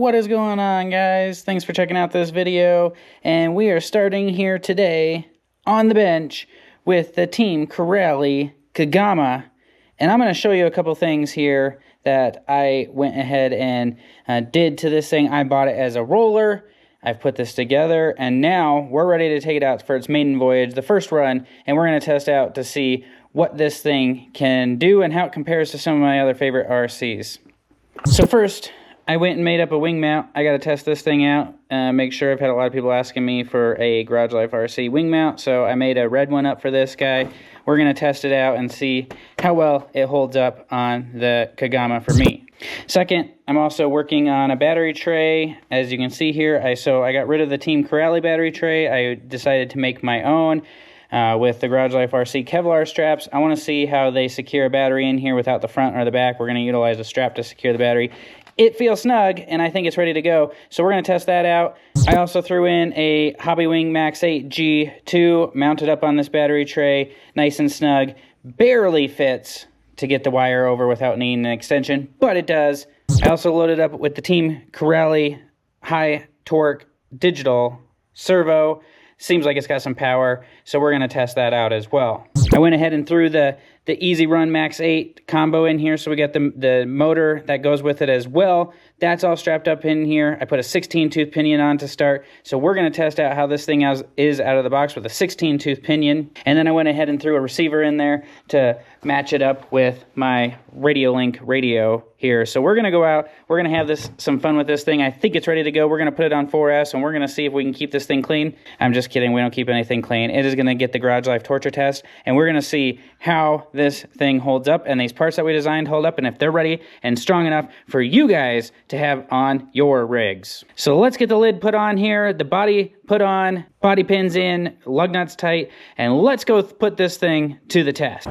What is going on, guys? Thanks for checking out this video, and we are starting here today on the bench with the Team Corelli Kagama, and I'm going to show you a couple things here that I went ahead and did to this thing. I bought it as a roller. I've put this together, and now we're ready to take it out for its maiden voyage, the first run, and we're going to test out to see what this thing can do and how it compares to some of my other favorite RCs. So first, I went and made up a wing mount. I got to test this thing out, make sure. I've had a lot of people asking me for a Garage Life RC wing mount, so I made a red one up for this guy. We're going to test it out and see how well it holds up on the Kagama for me. Second, I'm also working on a battery tray. As you can see here, I got rid of the Team Corelli battery tray. I decided to make my own with the Garage Life RC Kevlar straps. I want to see how they secure a battery in here without the front or the back. We're going to utilize a strap to secure the battery. It feels snug, and I think it's ready to go, so we're going to test that out. I also threw in a Hobbywing Max 8 G2, mounted up on this battery tray, nice and snug. Barely fits to get the wire over without needing an extension, but it does. I also loaded up with the Team Corelli high torque digital servo. Seems like it's got some power, so we're going to test that out as well. I went ahead and threw the Easy Run Max 8 combo in here, so we got the motor that goes with it as well. That's all strapped up in here. I put a 16-tooth pinion on to start, so we're going to test out how this thing is out of the box with a 16-tooth pinion. And then I went ahead and threw a receiver in there to match it up with my RadioLink radio here. So we're going to go out, we're going to have some fun with this thing. I think it's ready to go. We're going to put it on 4S, and we're going to see if we can keep this thing clean. I'm just kidding, we don't keep anything clean. It is going to get the Garage Life torture test, and we're going to see how this thing holds up, and these parts that we designed hold up, and if they're ready and strong enough for you guys to have on your rigs. So let's get the lid put on here, the body put on, body pins in, lug nuts tight, and let's go put this thing to the test.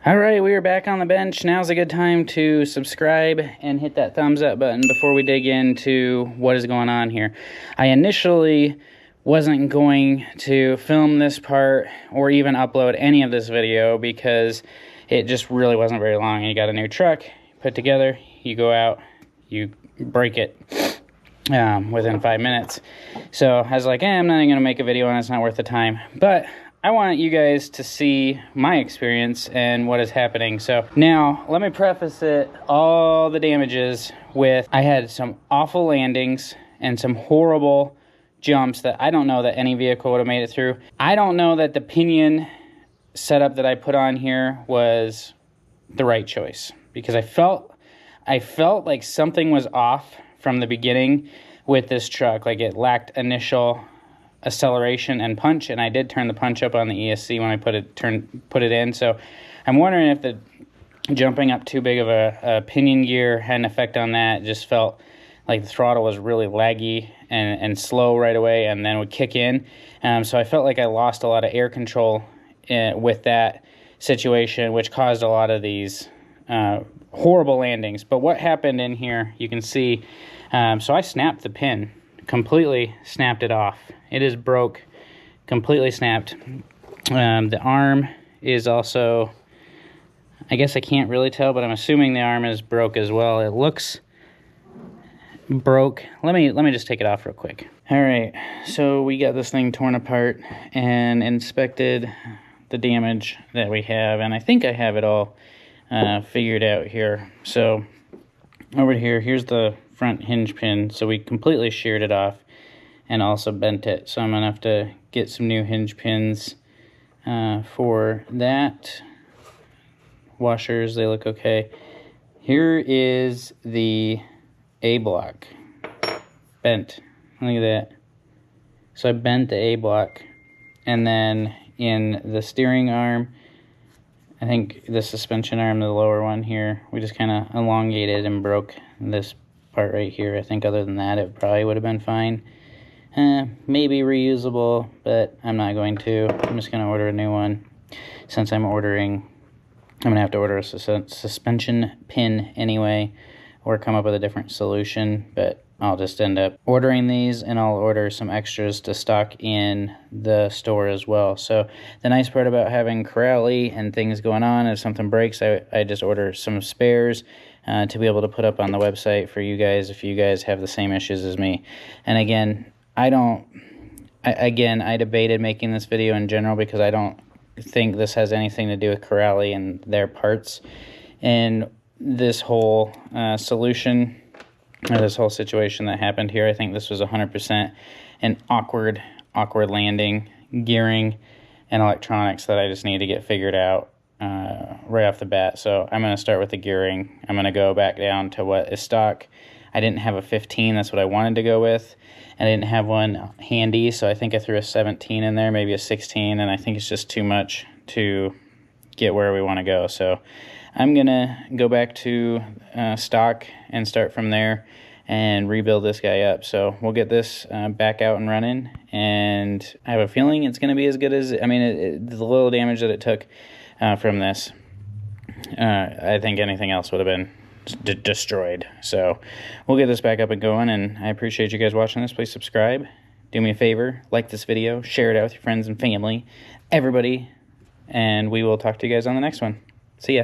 All right, we are back on the bench. Now's a good time to subscribe and hit that thumbs up button before we dig into what is going on here. I initially wasn't going to film this part or even upload any of this video because it just really wasn't very long. You got a new truck put together, you go out, you break it within 5 minutes. So I was like, I'm not even gonna make a video on it, it's not worth the time. But I want you guys to see my experience and what is happening. So now let me preface it, all the damages with, I had some awful landings and some horrible jumps that I don't know that any vehicle would have made it through. I don't know that the pinion setup that I put on here was the right choice because I felt like something was off from the beginning with this truck. Like it lacked initial acceleration and punch, and I did turn the punch up on the ESC when I put it in. So I'm wondering if the jumping up too big of a pinion gear had an effect on that. It just felt like the throttle was really laggy and slow right away and then would kick in. So I felt like I lost a lot of air control with that situation, which caused a lot of these horrible landings. But what happened in here, you can see, so I snapped the pin, completely snapped it off. It is broke, completely snapped. The arm is also, I guess I can't really tell, but I'm assuming the arm is broke as well. It looks broke. Let me just take it off real quick. All right, so we got this thing torn apart and inspected the damage that we have, and I think I have it all figured out here. So over here, here's the front hinge pin. So we completely sheared it off and also bent it. So I'm gonna have to get some new hinge pins for that. Washers, they look okay. Here is the A block, bent. Look at that. So I bent the A block, and then in the steering arm, I think the suspension arm, the lower one here, we just kind of elongated and broke this part right here. I think other than that, it probably would have been fine. Maybe reusable, but I'm not going to. I'm just going to order a new one. Since I'm going to have to order a suspension pin anyway, or come up with a different solution, but I'll just end up ordering these, and I'll order some extras to stock in the store as well. So the nice part about having Corrali and things going on, if something breaks, I just order some spares to be able to put up on the website for you guys if you guys have the same issues as me. And again, I debated making this video in general because I don't think this has anything to do with Corrali and their parts. And this whole solution, or this whole situation that happened here, I think this was 100% an awkward landing, gearing, and electronics that I just need to get figured out right off the bat. So I'm going to start with the gearing. I'm going to go back down to what is stock. I didn't have a 15, that's what I wanted to go with. And I didn't have one handy, so I think I threw a 17 in there, maybe a 16, and I think it's just too much to get where we want to go. So I'm going to go back to stock and start from there and rebuild this guy up. So we'll get this back out and running, and I have a feeling it's going to be as good as, the little damage that it took from this, I think anything else would have been destroyed. So we'll get this back up and going, and I appreciate you guys watching this. Please subscribe, do me a favor, like this video, share it out with your friends and family, everybody, and we will talk to you guys on the next one. See ya.